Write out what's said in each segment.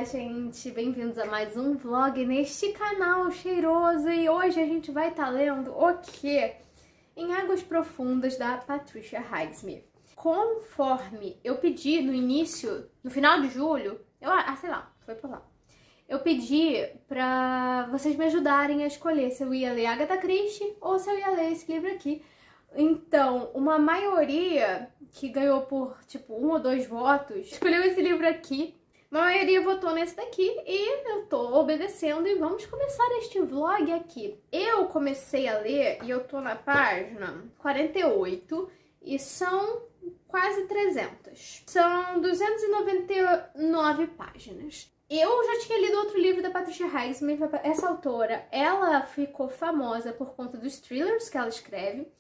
Olá, gente! Bem-vindos a mais um vlog neste canal cheiroso e hoje a gente vai estar lendo o quê? Em Águas Profundas, da Patricia Highsmith. Conforme eu pedi no final de julho, sei lá, foi por lá. Eu pedi pra vocês me ajudarem a escolher se eu ia ler Agatha Christie ou se eu ia ler esse livro aqui. Então, uma maioria que ganhou por, tipo, 1 ou 2 votos, escolheu esse livro aqui. A maioria votou nesse daqui e eu tô obedecendo e vamos começar este vlog aqui. Eu comecei a ler e eu tô na página 48 e são quase 300. São 299 páginas. Eu já tinha lido outro livro da Patricia Highsmith. Essa autora, ela ficou famosa por conta dos thrillers que ela escreve.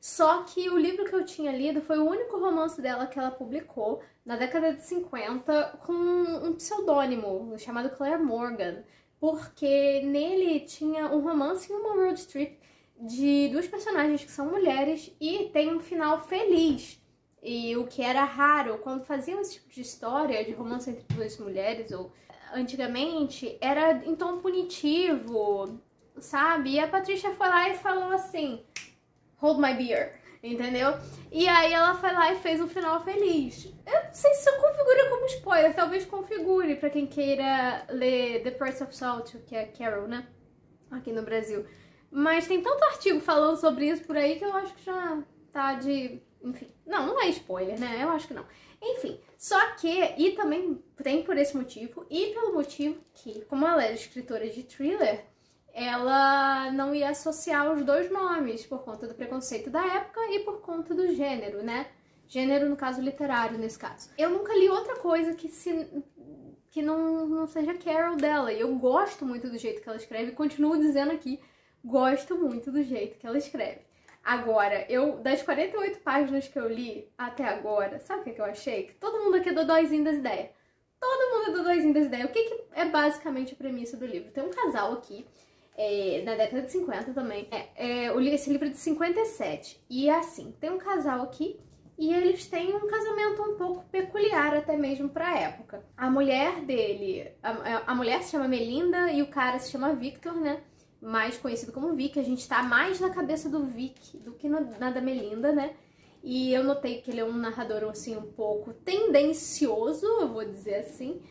Só que o livro que eu tinha lido foi o único romance dela que ela publicou na década de 50 com um pseudônimo chamado Claire Morgan, porque nele tinha um romance em uma road trip de 2 personagens que são mulheres e tem um final feliz. E o que era raro, quando faziam esse tipo de história de romance entre 2 mulheres, ou antigamente, era em tom punitivo, sabe? E a Patricia foi lá e falou assim: hold my beer, entendeu? E aí ela foi lá e fez um final feliz. Eu não sei se isso configura como spoiler, talvez configure pra quem queira ler The Price of Salt, que é Carol, né? Aqui no Brasil. Mas tem tanto artigo falando sobre isso por aí que eu acho que já tá de... Enfim, não é spoiler, né? Eu acho que não. Enfim, só que, e também tem por esse motivo, e pelo motivo que, como ela era escritora de thriller, ela não ia associar os 2 nomes por conta do preconceito da época e por conta do gênero, né? Gênero, no caso, literário, nesse caso. Eu nunca li outra coisa que não seja Carol dela. E eu gosto muito do jeito que ela escreve. Continuo dizendo aqui, gosto muito do jeito que ela escreve. Agora, das 48 páginas que eu li até agora, sabe o que eu achei? Que todo mundo aqui é dodóizinho das ideias. Todo mundo é dodóizinho das ideias. O que é basicamente a premissa do livro? Tem um casal aqui, na década de 50 também. Eu li esse livro de 57. E assim, tem um casal aqui e eles têm um casamento um pouco peculiar até mesmo pra época. A mulher dele, a mulher se chama Melinda e o cara se chama Victor, né? Mais conhecido como Vic. A gente tá mais na cabeça do Vic do que na da Melinda, né? E eu notei que ele é um narrador, assim, um pouco tendencioso, eu vou dizer assim.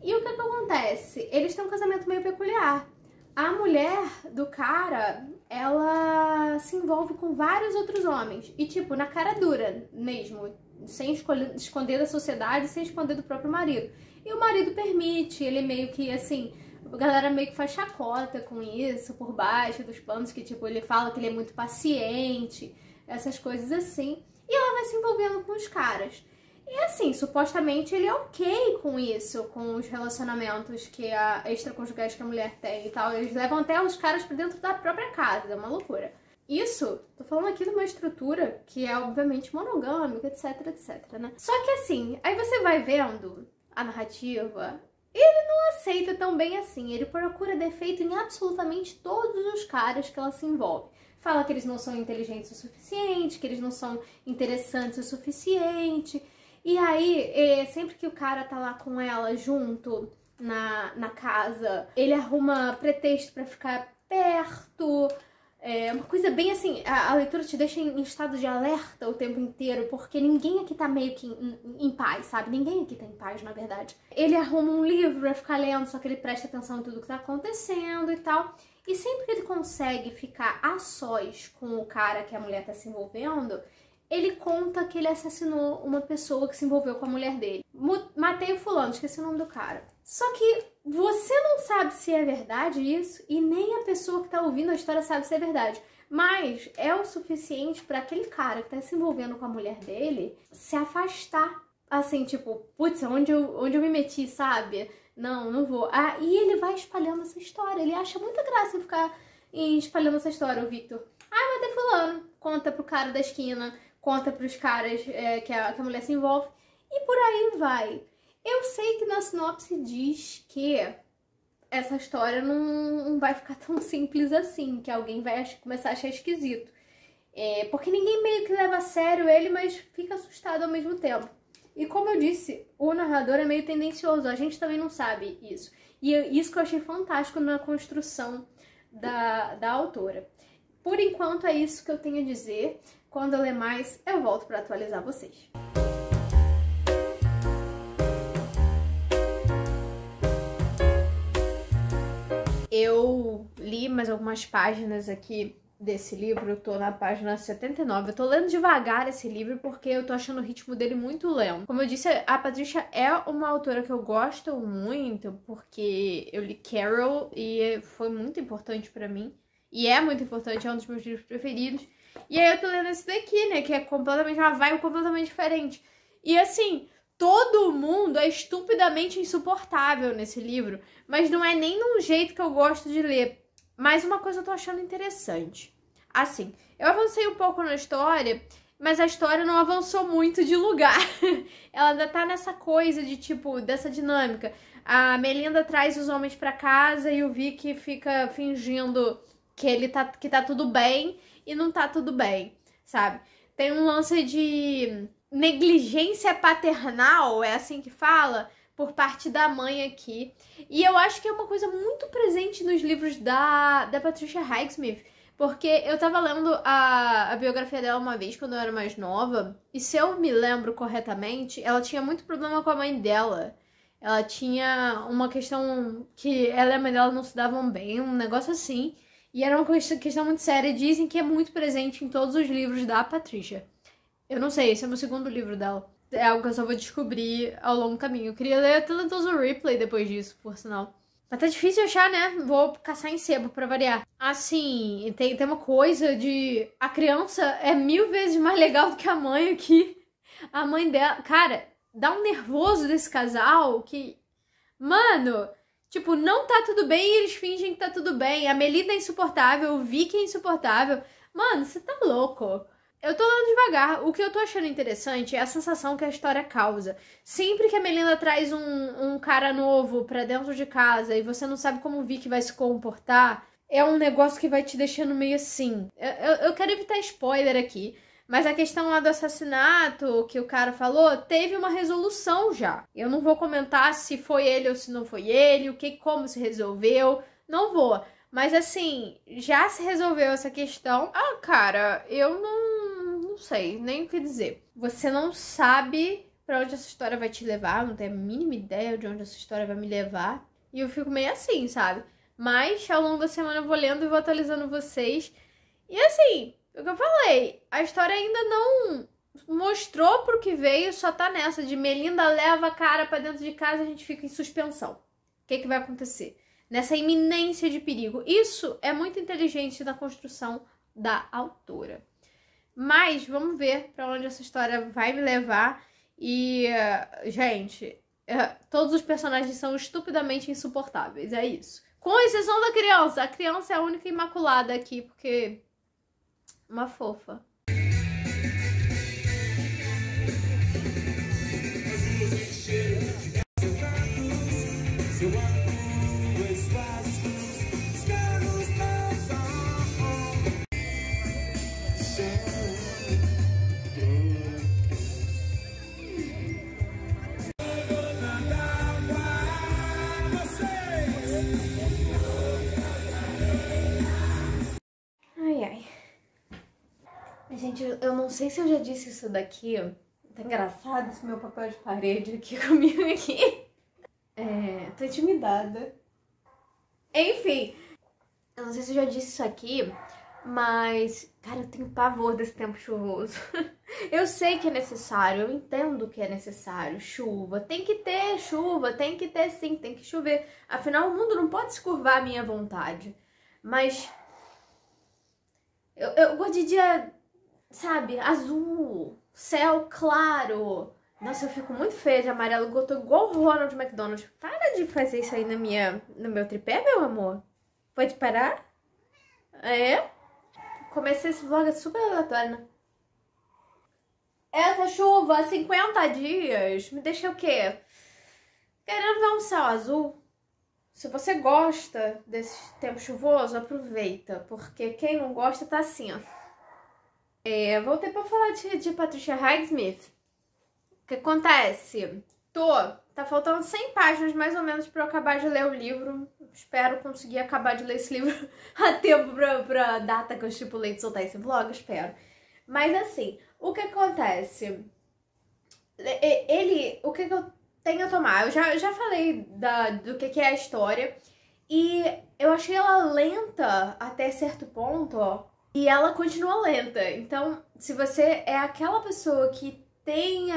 E o que acontece? Eles têm um casamento meio peculiar. A mulher do cara, ela se envolve com vários outros homens. E, tipo, na cara dura mesmo. Sem esconder da sociedade, sem esconder do próprio marido. E o marido permite, ele meio que, assim... A galera meio que faz chacota com isso, por baixo dos panos, que, tipo, ele fala que ele é muito paciente, essas coisas assim. E ela vai se envolvendo com os caras. E assim, supostamente ele é ok com isso, com os relacionamentos extraconjugais que a mulher tem e tal. Eles levam até os caras pra dentro da própria casa, é uma loucura. Isso, tô falando aqui de uma estrutura que é obviamente monogâmica, etc, etc, né? Só que assim, aí você vai vendo a narrativa, ele não aceita tão bem assim. Ele procura defeito em absolutamente todos os caras que ela se envolve. Fala que eles não são inteligentes o suficiente, que eles não são interessantes o suficiente. E aí, sempre que o cara tá lá com ela junto na casa, ele arruma pretexto pra ficar perto. É uma coisa bem assim, a leitura te deixa em estado de alerta o tempo inteiro, porque ninguém aqui tá meio que em paz, sabe? Ninguém aqui tá em paz, na verdade. Ele arruma um livro pra ficar lendo, só que ele presta atenção em tudo que tá acontecendo e tal. E sempre que ele consegue ficar a sós com o cara que a mulher tá se envolvendo, ele conta que ele assassinou uma pessoa que se envolveu com a mulher dele. Matei o fulano, esqueci o nome do cara. Só que você não sabe se é verdade isso, e nem a pessoa que tá ouvindo a história sabe se é verdade. Mas é o suficiente pra aquele cara que tá se envolvendo com a mulher dele se afastar. Assim, tipo, putz, onde eu me meti, sabe? Não vou. E ele vai espalhando essa história. Ele acha muita graça em ficar espalhando essa história, o Victor. Matei fulano. Conta pro cara da esquina, conta pros caras que a mulher se envolve. E por aí vai. Eu sei que na sinopse diz que essa história não vai ficar tão simples assim, que alguém vai começar a achar esquisito. Porque ninguém meio que leva a sério ele, mas fica assustado ao mesmo tempo. E como eu disse, o narrador é meio tendencioso, a gente também não sabe isso. E isso que eu achei fantástico na construção da autora. Por enquanto é isso que eu tenho a dizer. Quando eu ler mais, eu volto para atualizar vocês. Eu li mais algumas páginas aqui desse livro, eu tô na página 79. Eu tô lendo devagar esse livro porque eu tô achando o ritmo dele muito lento. Como eu disse, a Patricia é uma autora que eu gosto muito porque eu li Carol e foi muito importante pra mim. E é muito importante, é um dos meus livros preferidos. E aí eu tô lendo esse daqui, né, que é completamente uma vibe completamente diferente. E assim, todo mundo é estupidamente insuportável nesse livro, mas não é nem de um jeito que eu gosto de ler. Mas uma coisa eu tô achando interessante. Assim, eu avancei um pouco na história, mas a história não avançou muito de lugar. Ela ainda tá nessa coisa de, tipo, dessa dinâmica. A Melinda traz os homens pra casa e o Vic fica fingindo que tá tudo bem e não tá tudo bem, sabe? Tem um lance de negligência paternal, é assim que fala, por parte da mãe aqui. E eu acho que é uma coisa muito presente nos livros da Patricia Highsmith, porque eu tava lendo a biografia dela uma vez, quando eu era mais nova, e se eu me lembro corretamente, ela tinha muito problema com a mãe dela. Ela tinha uma questão que ela e a mãe dela não se davam bem, um negócio assim. E era uma questão muito séria. Dizem que é muito presente em todos os livros da Patricia. Eu não sei, esse é o meu segundo livro dela. É algo que eu só vou descobrir ao longo do caminho. Eu queria ler Talentoso Ripley depois disso, por sinal. Mas tá difícil achar, né? Vou caçar em sebo pra variar. Assim, tem uma coisa de... A criança é 1000 vezes mais legal do que a mãe aqui. A mãe dela... Cara, dá um nervoso desse casal que... Mano... Tipo, não tá tudo bem e eles fingem que tá tudo bem. A Melinda é insuportável, o Vic é insuportável. Mano, você tá louco. Eu tô lendo devagar. O que eu tô achando interessante é a sensação que a história causa. Sempre que a Melinda traz um cara novo pra dentro de casa e você não sabe como o Vic vai se comportar, é um negócio que vai te deixando meio assim. Eu quero evitar spoiler aqui. Mas a questão lá do assassinato que o cara falou, teve uma resolução já. Eu não vou comentar se foi ele ou se não foi ele, como se resolveu, não vou. Mas assim, já se resolveu essa questão. Ah, cara, eu não sei nem o que dizer. Você não sabe pra onde essa história vai te levar, não tem a mínima ideia de onde essa história vai me levar. E eu fico meio assim, sabe? Mas ao longo da semana eu vou lendo e vou atualizando vocês. E assim... O que eu falei, a história ainda não mostrou pro que veio, só tá nessa de Melinda leva a cara pra dentro de casa e a gente fica em suspensão. O que vai acontecer? Nessa iminência de perigo. Isso é muito inteligente na construção da autora. Mas vamos ver pra onde essa história vai me levar. E, gente, todos os personagens são estupidamente insuportáveis, é isso. Com exceção da criança. A criança é a única imaculada aqui, porque... Uma fofa. Ai, ai. Gente, eu não sei se eu já disse isso daqui. Tá engraçado esse meu papel de parede aqui comigo aqui. Tô intimidada. Enfim, eu não sei se eu já disse isso aqui, mas, cara, eu tenho pavor desse tempo chuvoso. Eu sei que é necessário, eu entendo que é necessário. Chuva, tem que ter chuva, tem que ter sim, tem que chover. Afinal, o mundo não pode se curvar à minha vontade. Mas eu gosto de dia... Sabe, azul, céu claro. Nossa, eu fico muito feia de amarelo, eu tô igual o Ronald McDonald. Para de fazer isso aí no meu tripé, meu amor. Pode parar? É? Comecei esse vlog super aleatório, né? Essa chuva, 50 dias, me deixa o quê? Querendo ver um céu azul. Se você gosta desse tempo chuvoso, aproveita. Porque quem não gosta tá assim, ó. Voltei pra falar de Patricia Highsmith. O que acontece? Tá faltando 100 páginas mais ou menos pra eu acabar de ler o livro. Espero conseguir acabar de ler esse livro a tempo pra data que eu estipulei de soltar esse vlog, espero. Mas assim, o que acontece? O que eu tenho a tomar? Eu já falei do que é a história. E eu achei ela lenta até certo ponto, ó. E ela continua lenta. Então, se você é aquela pessoa que tem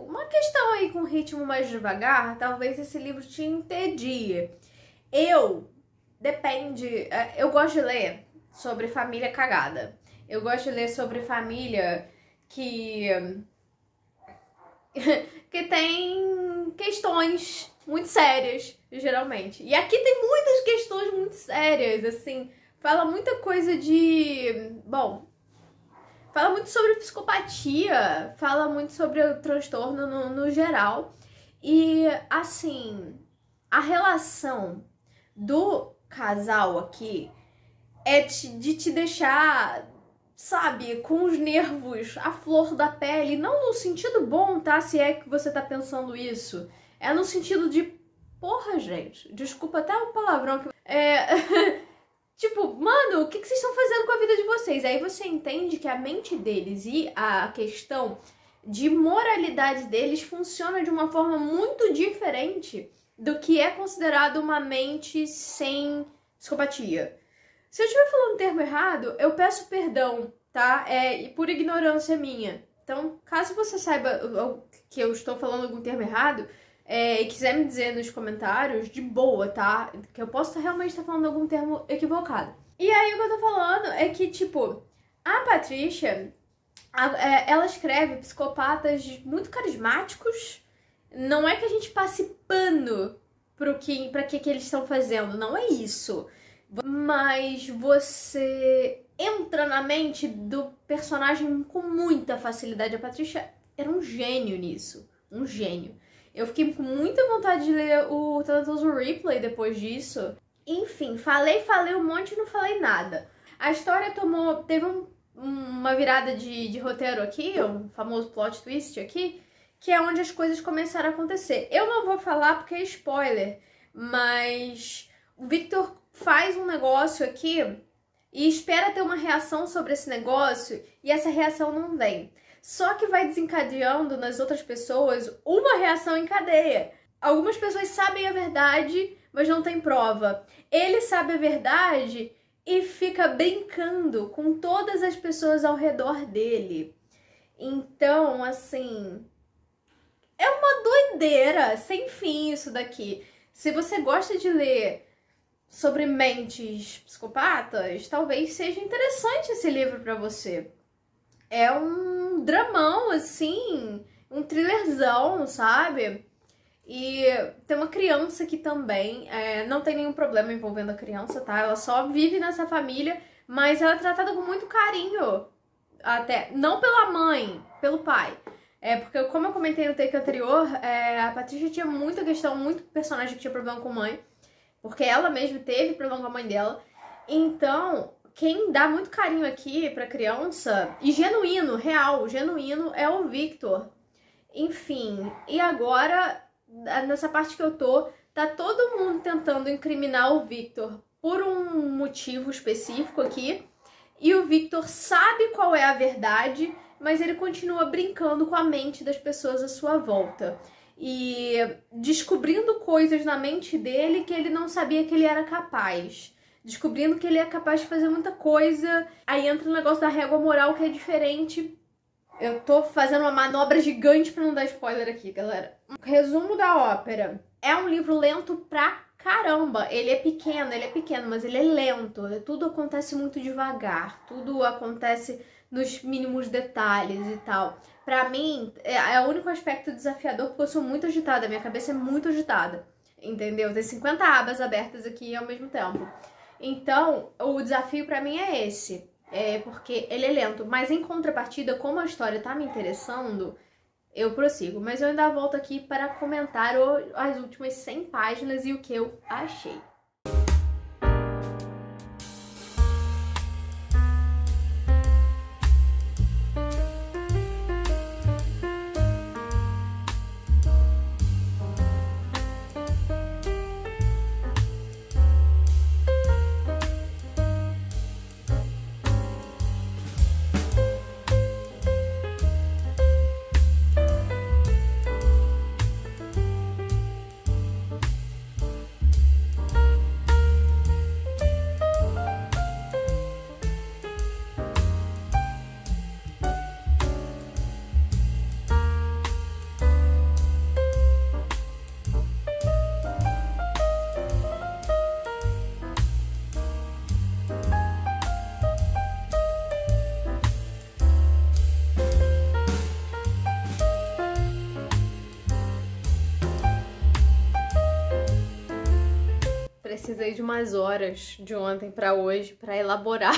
uma questão aí com ritmo mais devagar, talvez esse livro te entedie. Depende. Eu gosto de ler sobre família cagada. Eu gosto de ler sobre família que tem questões muito sérias, geralmente. E aqui tem muitas questões muito sérias, assim. Fala muita coisa fala muito sobre psicopatia, fala muito sobre o transtorno no geral. E, assim, a relação do casal aqui é de te deixar, sabe, com os nervos à flor da pele. Não no sentido bom, tá? Se é que você tá pensando isso. É no sentido de, porra, gente, desculpa até o palavrão que... Tipo, mano, o que vocês estão fazendo com a vida de vocês? Aí você entende que a mente deles e a questão de moralidade deles funciona de uma forma muito diferente do que é considerado uma mente sem psicopatia. Se eu estiver falando o termo errado, eu peço perdão, tá? Por ignorância minha. Então, caso você saiba que eu estou falando algum termo errado, e quiser me dizer nos comentários, de boa, tá? Que eu posso realmente estar falando algum termo equivocado. E aí o que eu tô falando é que, tipo, a Patricia, ela escreve psicopatas muito carismáticos. Não é que a gente passe pano pra que eles estão fazendo, não é isso. Mas você entra na mente do personagem com muita facilidade. A Patricia era um gênio nisso, um gênio. Eu fiquei com muita vontade de ler o Talentoso Ripley depois disso. Enfim, falei um monte e não falei nada. A história teve uma virada de roteiro aqui, um famoso plot twist aqui, que é onde as coisas começaram a acontecer. Eu não vou falar porque é spoiler, mas o Victor faz um negócio aqui e espera ter uma reação sobre esse negócio e essa reação não vem. Só que vai desencadeando nas outras pessoas uma reação em cadeia. Algumas pessoas sabem a verdade, mas não tem prova. Ele sabe a verdade e fica brincando com todas as pessoas ao redor dele. Então, assim, é uma doideira sem fim isso daqui. Se você gosta de ler sobre mentes psicopatas, talvez seja interessante esse livro pra você. É um dramão, assim, um thrillerzão, sabe? E tem uma criança aqui também, não tem nenhum problema envolvendo a criança, tá? Ela só vive nessa família, mas ela é tratada com muito carinho, até, não pela mãe, pelo pai. Porque como eu comentei no take anterior, a Patricia tinha muita questão, muito personagem que tinha problema com mãe, porque ela mesma teve problema com a mãe dela. Então, quem dá muito carinho aqui pra criança, e genuíno, real, genuíno, é o Victor. Enfim, e agora, nessa parte que eu tô, tá todo mundo tentando incriminar o Victor por um motivo específico aqui, e o Victor sabe qual é a verdade, mas ele continua brincando com a mente das pessoas à sua volta. E descobrindo coisas na mente dele que ele não sabia que ele era capaz. Descobrindo que ele é capaz de fazer muita coisa. Aí entra o negócio da régua moral, que é diferente. Eu tô fazendo uma manobra gigante pra não dar spoiler aqui, galera. Resumo da ópera. É um livro lento pra caramba. Ele é pequeno, mas ele é lento. Tudo acontece muito devagar. Tudo acontece nos mínimos detalhes e tal. Pra mim, é o único aspecto desafiador, porque eu sou muito agitada. Minha cabeça é muito agitada. Entendeu? Tem 50 abas abertas aqui ao mesmo tempo. Então, o desafio pra mim é esse, porque ele é lento, mas em contrapartida, como a história tá me interessando, eu prossigo. Mas eu ainda volto aqui para comentar as últimas 100 páginas e o que eu achei. precisei de umas horas de ontem pra hoje pra elaborar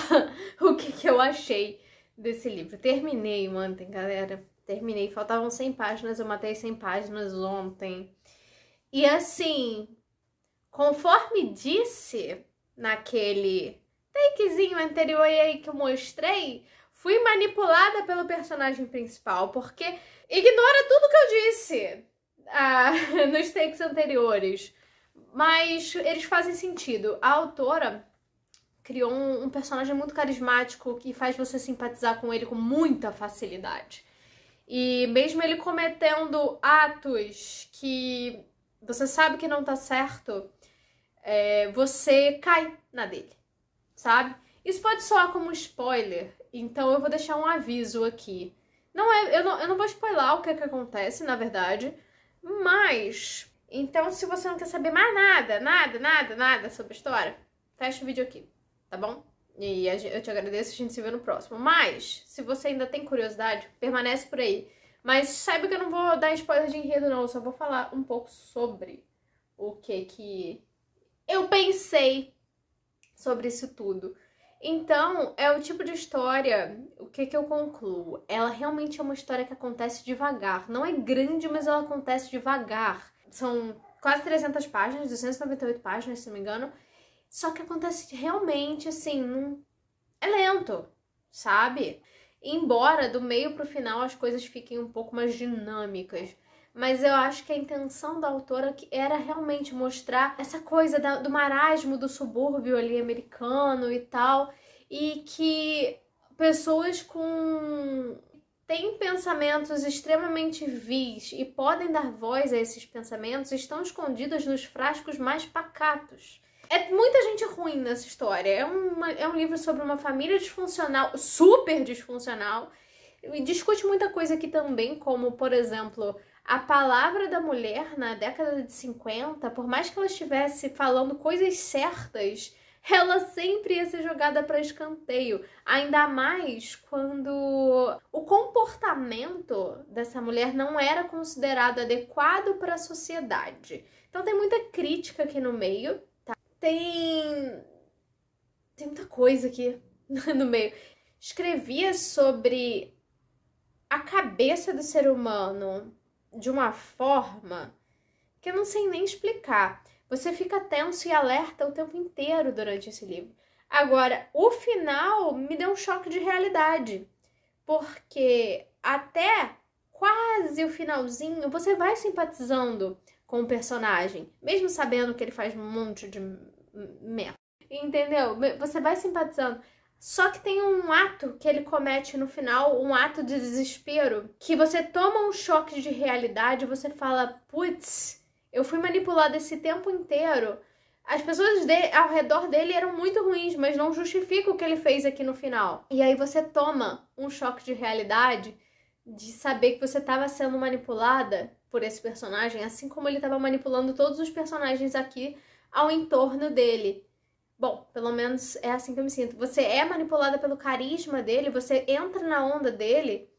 o que eu achei desse livro. Terminei ontem, galera. Terminei. Faltavam 100 páginas, eu matei 100 páginas ontem. E assim, conforme disse naquele takezinho anterior aí que eu mostrei, fui manipulada pelo personagem principal, porque ignora tudo que eu disse nos takes anteriores. Mas eles fazem sentido. A autora criou um personagem muito carismático que faz você simpatizar com ele com muita facilidade. E mesmo ele cometendo atos que você sabe que não tá certo, você cai na dele, sabe? Isso pode soar como um spoiler, então eu vou deixar um aviso aqui. Eu não vou spoiler o que acontece, na verdade, mas... Então, se você não quer saber mais nada sobre a história, fecha o vídeo aqui, tá bom? E eu te agradeço, a gente se vê no próximo. Mas, se você ainda tem curiosidade, permanece por aí. Mas saiba que eu não vou dar spoiler de enredo, não. Eu só vou falar um pouco sobre o que eu pensei sobre isso tudo. Então, é o tipo de história, o que eu concluo? Ela realmente é uma história que acontece devagar. Não é grande, mas ela acontece devagar. São quase 300 páginas, 298 páginas, se não me engano. Só que acontece realmente, assim, é lento, sabe? Embora do meio pro final as coisas fiquem um pouco mais dinâmicas. Mas eu acho que a intenção da autora era realmente mostrar essa coisa do marasmo do subúrbio ali americano e tal. E que pessoas têm pensamentos extremamente vis e podem dar voz a esses pensamentos estão escondidas nos frascos mais pacatos. É muita gente ruim nessa história. É um livro sobre uma família disfuncional, super disfuncional. E discute muita coisa aqui também, como, por exemplo, a palavra da mulher na década de 50, por mais que ela estivesse falando coisas certas, ela sempre ia ser jogada para escanteio. Ainda mais quando o comportamento dessa mulher não era considerado adequado para a sociedade. Então tem muita crítica aqui no meio. Tem muita coisa aqui no meio. Escrevia sobre a cabeça do ser humano de uma forma que eu não sei nem explicar. Você fica tenso e alerta o tempo inteiro durante esse livro. Agora, o final me deu um choque de realidade, porque até quase o finalzinho você vai simpatizando com o personagem, mesmo sabendo que ele faz um monte de merda, entendeu? Você vai simpatizando. Só que tem um ato que ele comete no final, um ato de desespero, que você toma um choque de realidade e você fala, putz, eu fui manipulada esse tempo inteiro. As pessoas ao redor dele eram muito ruins, mas não justifica o que ele fez aqui no final. E aí você toma um choque de realidade de saber que você estava sendo manipulada por esse personagem, assim como ele estava manipulando todos os personagens aqui ao entorno dele. Bom, pelo menos é assim que eu me sinto. Você é manipulada pelo carisma dele, você entra na onda dele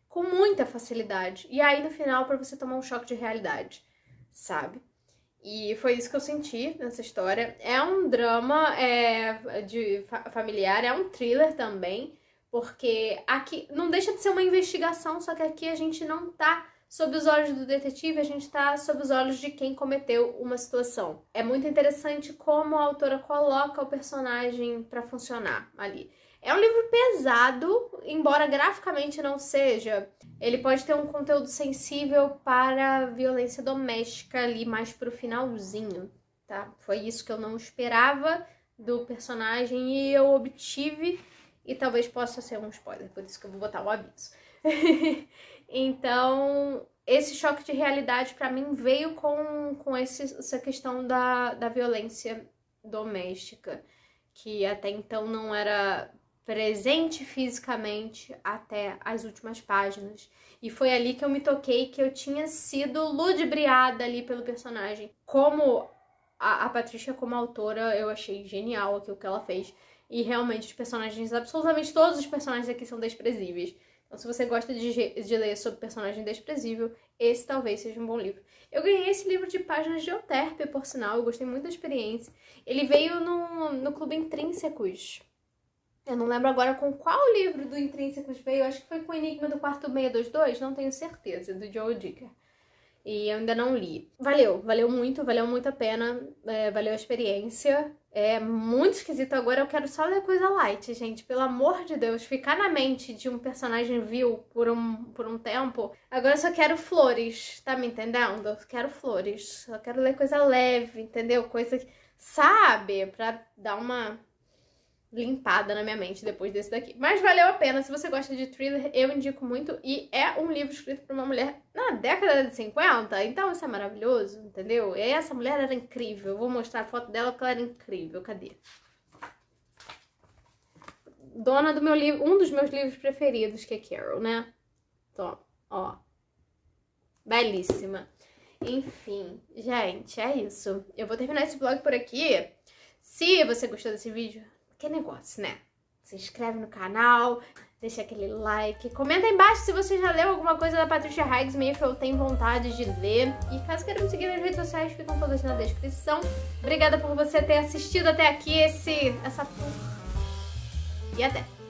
com muita facilidade. E aí, no final, pra você tomar um choque de realidade, sabe? E foi isso que eu senti nessa história. É um drama familiar, é um thriller também, porque aqui não deixa de ser uma investigação, só que aqui a gente não tá sob os olhos do detetive, a gente tá sob os olhos de quem cometeu uma situação. É muito interessante como a autora coloca o personagem pra funcionar ali. É um livro pesado, embora graficamente não seja. Ele pode ter um conteúdo sensível para violência doméstica ali mais pro finalzinho, tá? Foi isso que eu não esperava do personagem e eu obtive, e talvez possa ser um spoiler, por isso que eu vou botar o aviso. Então, esse choque de realidade pra mim veio com essa questão da violência doméstica, que até então não era presente fisicamente até as últimas páginas. E foi ali que eu me toquei que eu tinha sido ludibriada ali pelo personagem. Como a Patrícia, como autora, eu achei genial aquilo que ela fez. E realmente os personagens, absolutamente todos os personagens aqui são desprezíveis. Então, se você gosta de ler sobre personagem desprezível, esse talvez seja um bom livro. Eu ganhei esse livro de páginas de Euterpe, por sinal, eu gostei muito da experiência. Ele veio no Clube Intrínsecos. Eu não lembro agora com qual livro do Intrínsecos veio, eu acho que foi com o Enigma do Quarto 622, não tenho certeza, do Joel Dicker. E eu ainda não li. Valeu muito a pena, valeu a experiência. É muito esquisito agora, eu quero só ler coisa light, gente. Pelo amor de Deus, ficar na mente de um personagem vil por um tempo. Agora eu só quero flores, tá me entendendo? Eu quero flores, só quero ler coisa leve, entendeu? Coisa, sabe? Pra dar uma limpada na minha mente depois desse daqui. Mas valeu a pena, se você gosta de thriller, eu indico muito. E é um livro escrito por uma mulher na década de 50, então isso é maravilhoso, entendeu? E essa mulher era incrível, eu vou mostrar a foto dela porque ela era incrível, cadê? Dona do meu livro, um dos meus livros preferidos, que é Carol, né? Então, ó, belíssima. Enfim, gente, é isso. Eu vou terminar esse vlog por aqui. Se você gostou desse vídeo, que negócio, né? Se inscreve no canal, deixa aquele like, comenta aí embaixo se você já leu alguma coisa da Patricia Highsmith, eu tenho vontade de ler. E caso queira me seguir nas redes sociais, ficam todas na descrição. Obrigada por você ter assistido até aqui essa tour. E até!